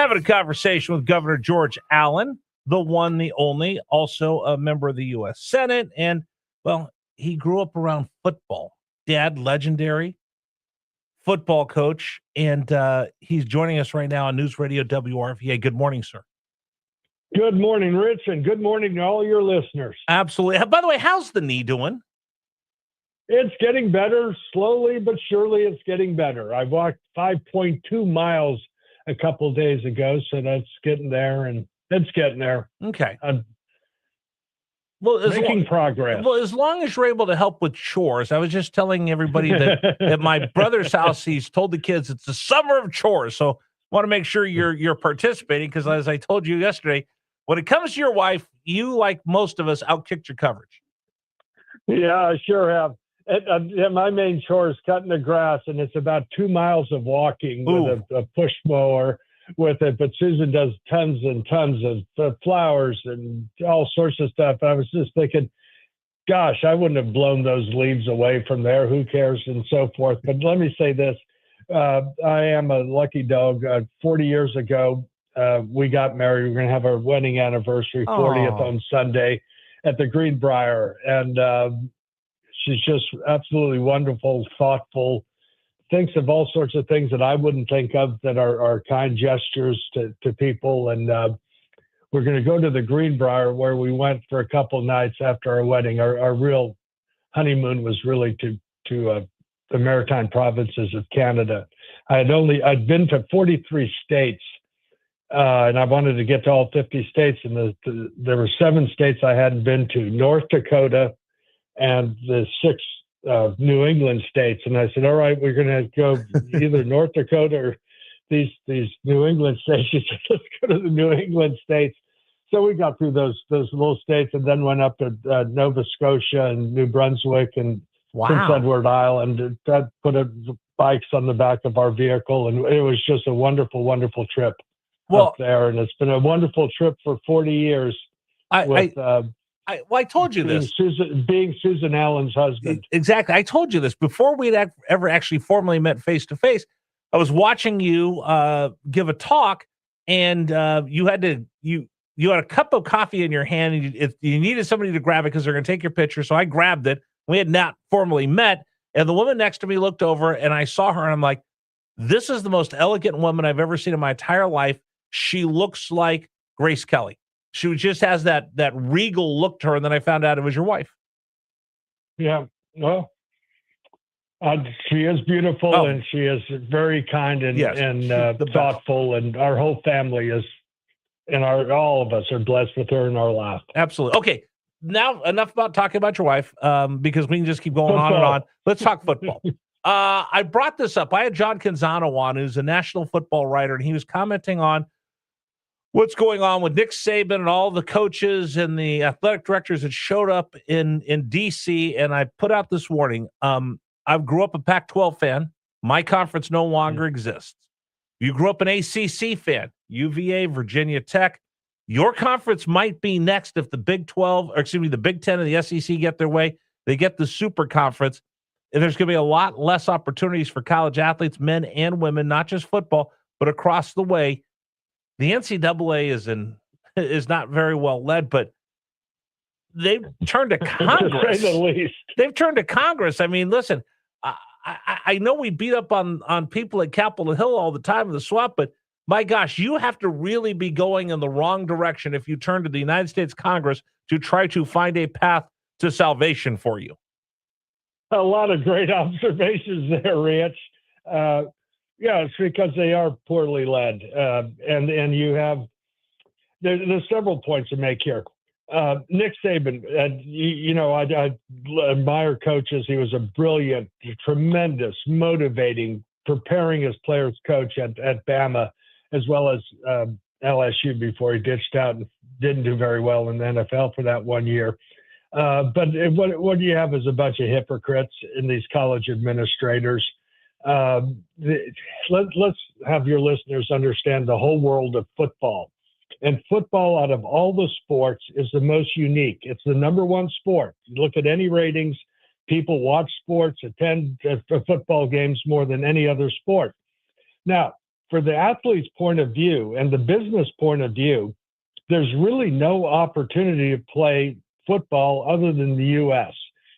Having a conversation with Governor George Allen, the one, the only, also a member of the U.S. Senate. And, well, he grew up around football. Dad, legendary football coach. And he's joining us right now on News Radio WRVA. Good morning, sir. Good morning, Rich, and good morning to all your listeners. Absolutely. By the way, how's the knee doing? It's getting better. Slowly but surely it's getting better. I walked 5.2 miles a couple of days ago, so that's getting there, and it's getting there. Okay. Making progress. Well, as long as you're able to help with chores. I was just telling everybody that at my brother's house, he's told the kids it's the summer of chores. So want to make sure you're participating, because as I told you yesterday, when it comes to your wife, you, like most of us, outkicked your coverage. Yeah, I sure have. My main chore is cutting the grass, and it's about 2 miles of walking with a push mower with it. But Susan does tons and tons of flowers and all sorts of stuff. I was just thinking, gosh, I wouldn't have blown those leaves away from there. Who cares? And so forth. But let me say this. I am a lucky dog. 40 years ago, we got married. We're going to have our wedding anniversary, 40th on Sunday at the Greenbrier. And she's just absolutely wonderful, thoughtful, thinks of all sorts of things that I wouldn't think of that are kind gestures to people. And we're going to go to the Greenbrier, where we went for a couple nights after our wedding. Our real honeymoon was really to the maritime provinces of Canada. I'd been to 43 states, and I wanted to get to all 50 states. And there were 7 states I hadn't been to: North Dakota and the 6 New England states. And I said, all right, we're going to go either North Dakota or these New England states. She said, let's go to the New England states. So we got through those little states, and then went up to Nova Scotia and New Brunswick and Prince Edward Island. That put bikes on the back of our vehicle, and it was just a wonderful, wonderful trip up there. And it's been a wonderful trip for 40 years. I told you this. Being Susan Allen's husband. Exactly. I told you this before we'd ever actually formally met face to face. I was watching you give a talk, and you had a cup of coffee in your hand, and you needed somebody to grab it because they're going to take your picture. So I grabbed it. We had not formally met, and the woman next to me looked over, and I saw her, and I'm like, this is the most elegant woman I've ever seen in my entire life. She looks like Grace Kelly. She just has that regal look to her, and then I found out it was your wife. Yeah, well, she is beautiful, and she is very kind and thoughtful, and our whole family is, and all of us are blessed with her in our life. Absolutely. Okay, now enough about talking about your wife, because we can just keep going on and on. Let's talk football. I brought this up. I had John Canzano on, who's a national football writer, and he was commenting on what's going on with Nick Saban and all the coaches and the athletic directors that showed up in D.C., and I put out this warning. I grew up a Pac-12 fan. My conference no longer exists. You grew up an ACC fan, UVA, Virginia Tech. Your conference might be next if the Big 12, or excuse me, the Big 10 and the SEC get their way. They get the super conference, and there's going to be a lot less opportunities for college athletes, men and women, not just football, but across the way. The NCAA is not very well led, but they've turned to Congress. To say the least. They've turned to Congress. I mean, listen, I know we beat up on people at Capitol Hill all the time in the swamp, but my gosh, you have to really be going in the wrong direction if you turn to the United States Congress to try to find a path to salvation for you. A lot of great observations there, Rich. Yeah, it's because they are poorly led, and you have there's several points to make here. Nick Saban, I admire coaches. He was a brilliant, tremendous, motivating, preparing his players coach at Bama, as well as LSU before he ditched out and didn't do very well in the NFL for that 1 year. But what you have is a bunch of hypocrites in these college administrators. Let's have your listeners understand the whole world of football. And football, out of all the sports, is the most unique. It's the number one sport. You look at any ratings, people watch sports, attend football games more than any other sport. Now, for the athlete's point of view and the business point of view, there's really no opportunity to play football other than the U.S.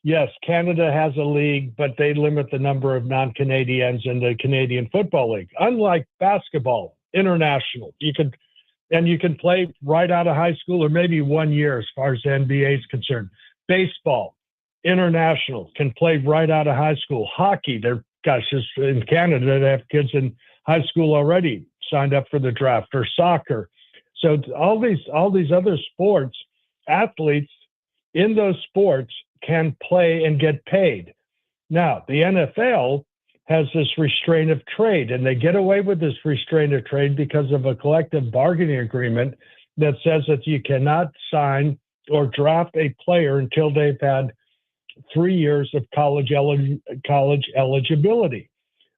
Yes, Canada has a league, but they limit the number of non-Canadians in the Canadian Football League. Unlike basketball, international, you can play right out of high school or maybe 1 year as far as the NBA is concerned. Baseball, international, can play right out of high school. Hockey, just in Canada, they have kids in high school already signed up for the draft, or soccer. So all these other sports, athletes in those sports can play and get paid. Now, the NFL has this restraint of trade, and they get away with this restraint of trade because of a collective bargaining agreement that says that you cannot sign or draft a player until they've had 3 years of college eligibility.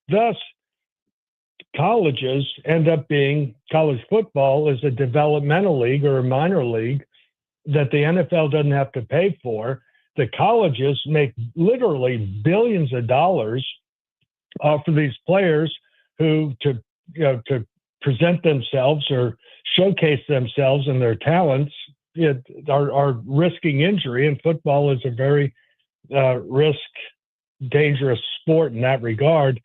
Thus, colleges end up being, college football is a developmental league or a minor league that the NFL doesn't have to pay for. The colleges make literally billions of dollars off of these players who, to present themselves or showcase themselves and their talents, are risking injury. And football is a very dangerous sport in that regard.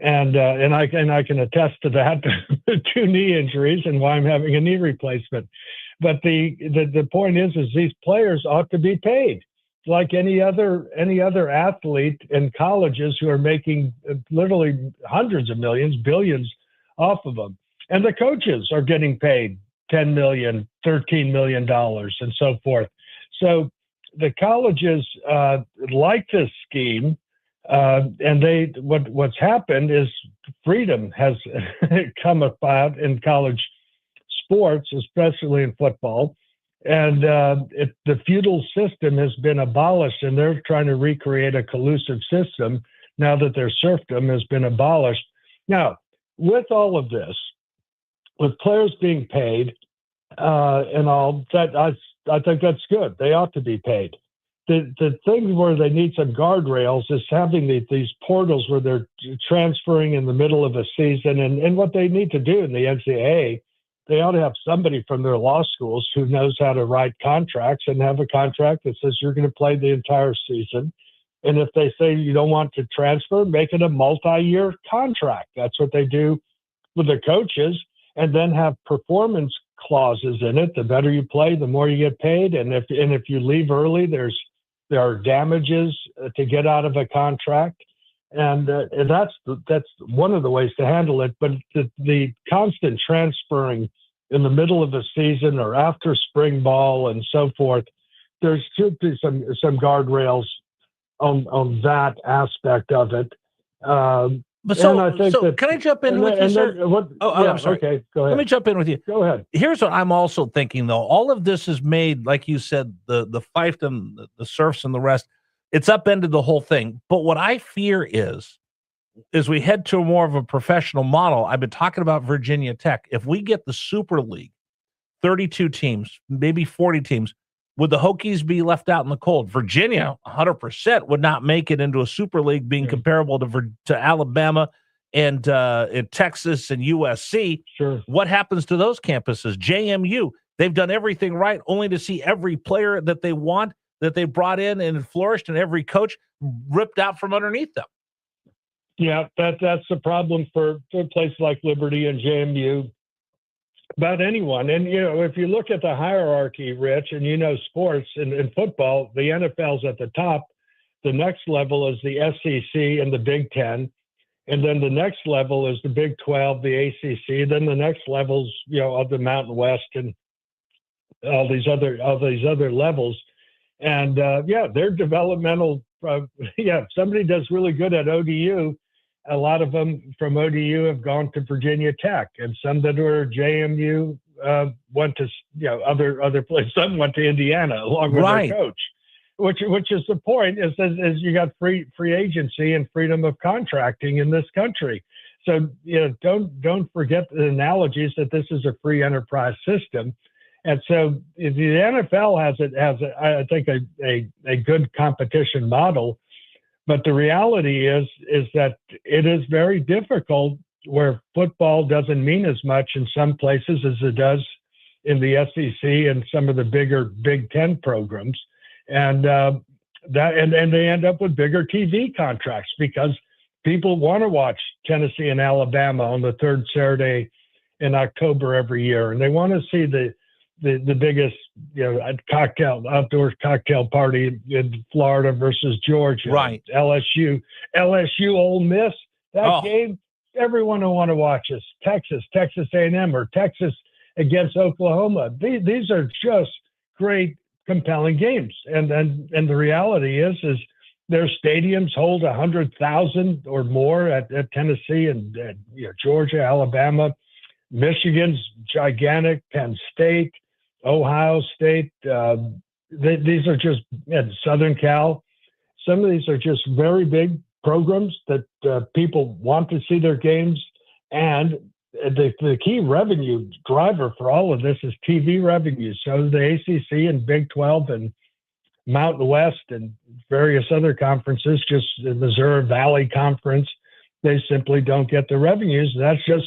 And I can attest to that, 2 knee injuries and why I'm having a knee replacement. But the point is these players ought to be paid like any other athlete in colleges who are making literally hundreds of millions, billions off of them. And the coaches are getting paid $10 million, $13 million, and so forth. So the colleges like this scheme, and what's happened is freedom has come about in college sports, especially in football. And the feudal system has been abolished, and they're trying to recreate a collusive system now that their serfdom has been abolished. Now, with all of this, with players being paid and all that, I think that's good. They ought to be paid. The thing where they need some guardrails is having these portals where they're transferring in the middle of a season. And what they need to do in the NCAA, they ought to have somebody from their law schools who knows how to write contracts and have a contract that says you're going to play the entire season. And if they say you don't want to transfer, make it a multi-year contract. That's what they do with the coaches, and then have performance clauses in it. The better you play, the more you get paid. And if you leave early, there are damages to get out of a contract. And that's one of the ways to handle it. But the constant transferring in the middle of a season or after spring ball and so forth, there should be some guardrails on that aspect of it. But can I jump in with you, sir? I'm sorry. Okay, go ahead. Let me jump in with you. Go ahead. Here's what I'm also thinking, though. All of this is made, like you said, the fiefdom, the serfs, and the rest. It's upended the whole thing. But what I fear is we head to more of a professional model. I've been talking about Virginia Tech. If we get the Super League, 32 teams, maybe 40 teams, would the Hokies be left out in the cold? Virginia, 100%, would not make it into a Super League, being comparable to Alabama and Texas and USC. Sure. What happens to those campuses? JMU, they've done everything right, only to see every player that they want, that they brought in and flourished, and every coach ripped out from underneath them. Yeah, that's the problem for places like Liberty and JMU. About anyone. And, if you look at the hierarchy, Rich, and sports and football, the NFL's at the top. The next level is the SEC and the Big Ten. And then the next level is the Big 12, the ACC. Then the next levels, of the Mountain West and all these other levels. And, they're developmental. If somebody does really good at ODU, a lot of them from ODU have gone to Virginia Tech, and some that were JMU went to other places. Some went to Indiana along with their coach, which is the point. Is you got free agency and freedom of contracting in this country. So don't forget the analogies that this is a free enterprise system, and so the NFL has I think a good competition model. But the reality is that it is very difficult where football doesn't mean as much in some places as it does in the SEC and some of the bigger Big Ten programs, and they end up with bigger TV contracts because people want to watch Tennessee and Alabama on the third Saturday in October every year, and they want to see the biggest outdoor cocktail party in Florida versus Georgia, right? LSU, Ole Miss. That game, everyone will want to watch us. Texas A&M, or Texas against Oklahoma. These are just great, compelling games. And the reality is their stadiums hold 100,000 or more at Tennessee and Georgia, Alabama. Michigan's gigantic, Penn State, Ohio State. These are just Southern Cal. Some of these are just very big programs that people want to see their games. And the key revenue driver for all of this is TV revenue. So the ACC and Big 12 and Mountain West and various other conferences, just the Missouri Valley Conference, they simply don't get the revenues. That's just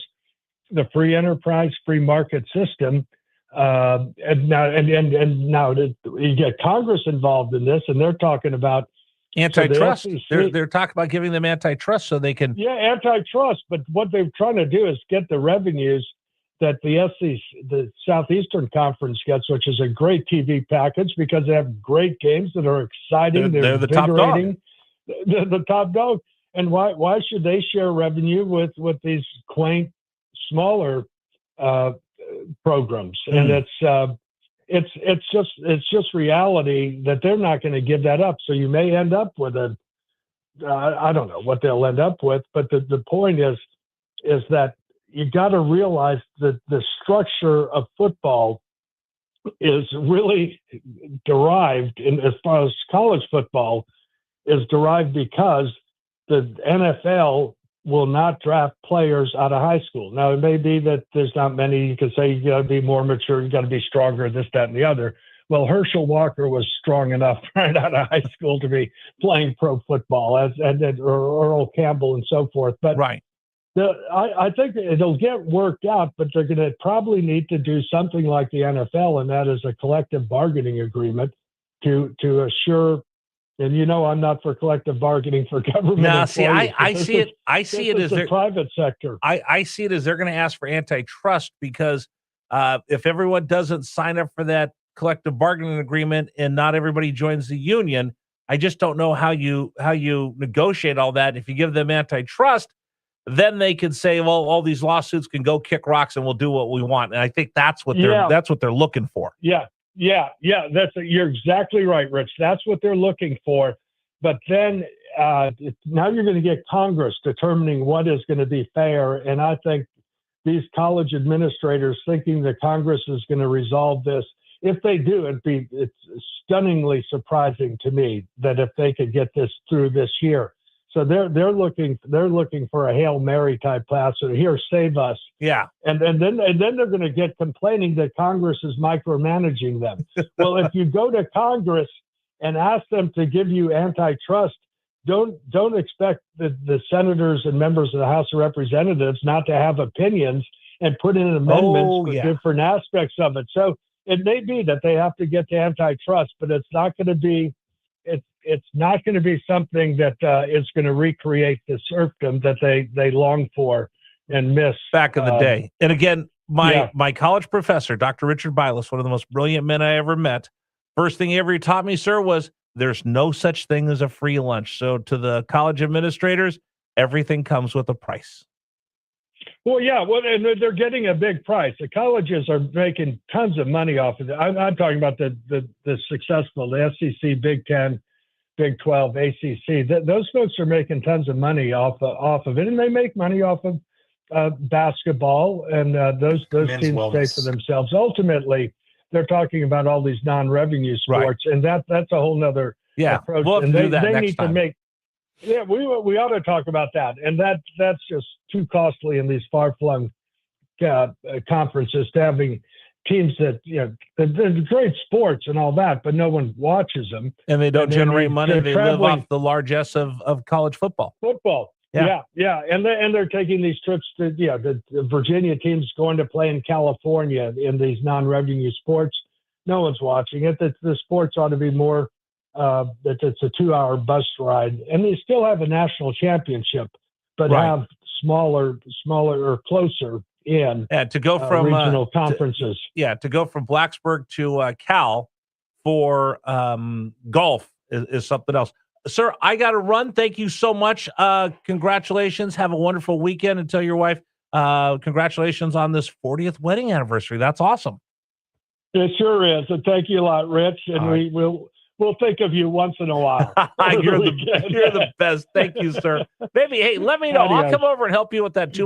the free enterprise, free market system. And now you get Congress involved in this, and they're talking about antitrust. So they're talking about giving them antitrust so they can. Yeah, antitrust. But what they're trying to do is get the revenues that the SEC, the Southeastern Conference gets, which is a great TV package because they have great games that are exciting. They're the top dog. The top dog. And why should they share revenue with these quaint, smaller programs? And it's just reality that they're not going to give that up. So you may end up with I don't know what they'll end up with, but the point is that you got to realize that the structure of football is really derived as far as college football is derived because the NFL will not draft players out of high school. Now, it may be that there's not many. You can say you got to be more mature, you got to be stronger, this, that, and the other. Well, Herschel Walker was strong enough right out of high school to be playing pro football, or Earl Campbell and so forth. But right. I think it'll get worked out, but they're going to probably need to do something like the NFL, and that is a collective bargaining agreement to assure. And I'm not for collective bargaining for government. No, see, I see it as the private sector. I see it as they're going to ask for antitrust because if everyone doesn't sign up for that collective bargaining agreement and not everybody joins the union, I just don't know how you negotiate all that. If you give them antitrust, then they can say, well, all these lawsuits can go kick rocks and we'll do what we want. And I think that's what they're looking for. Yeah. You're exactly right, Rich. That's what they're looking for. But then now you're going to get Congress determining what is going to be fair. And I think these college administrators thinking that Congress is going to resolve this, if they do, it's stunningly surprising to me that if they could get this through this year. So they're looking for a Hail Mary type pass. So here, save us. Yeah. And then they're going to get complaining that Congress is micromanaging them. Well, if you go to Congress and ask them to give you antitrust, don't expect the senators and members of the House of Representatives not to have opinions and put in amendments for different aspects of it. So it may be that they have to get to antitrust, but it's not going to be. It's not going to be something that is going to recreate the serfdom that they long for and miss back in the day. And again, my college professor, Dr. Richard Bilas, one of the most brilliant men I ever met, first thing he ever taught me, sir, was there's no such thing as a free lunch. So to the college administrators, everything comes with a price. Well, yeah, and they're getting a big price. The colleges are making tons of money off of it. I'm talking about the successful, the SEC, Big Ten, Big 12, ACC. Those folks are making tons of money off of it, and they make money off of basketball, and those teams pay for themselves. Ultimately, they're talking about all these non-revenue sports, and that's a whole nother approach. We'll have to do that next time. We ought to talk about that, and that's just too costly in these far-flung conferences to having teams that they're great sports and all that, but no one watches them, and they don't generate money. They live off the largesse of college football. Yeah. And they're taking these trips to, the Virginia team's going to play in California in these non-revenue sports. No one's watching it. The sports ought to be more, that it's a 2-hour bus ride. And they still have a national championship, but have smaller or closer in to go from regional conferences. To go from Blacksburg to Cal for golf is something else. Sir, I got to run. Thank you so much. Congratulations. Have a wonderful weekend, and tell your wife congratulations on this 40th wedding anniversary. That's awesome. It sure is. And thank you a lot, Rich. And we'll think of you once in a while. You're the best. Thank you, sir. Maybe, hey, let me know. I'll come over and help you with that too.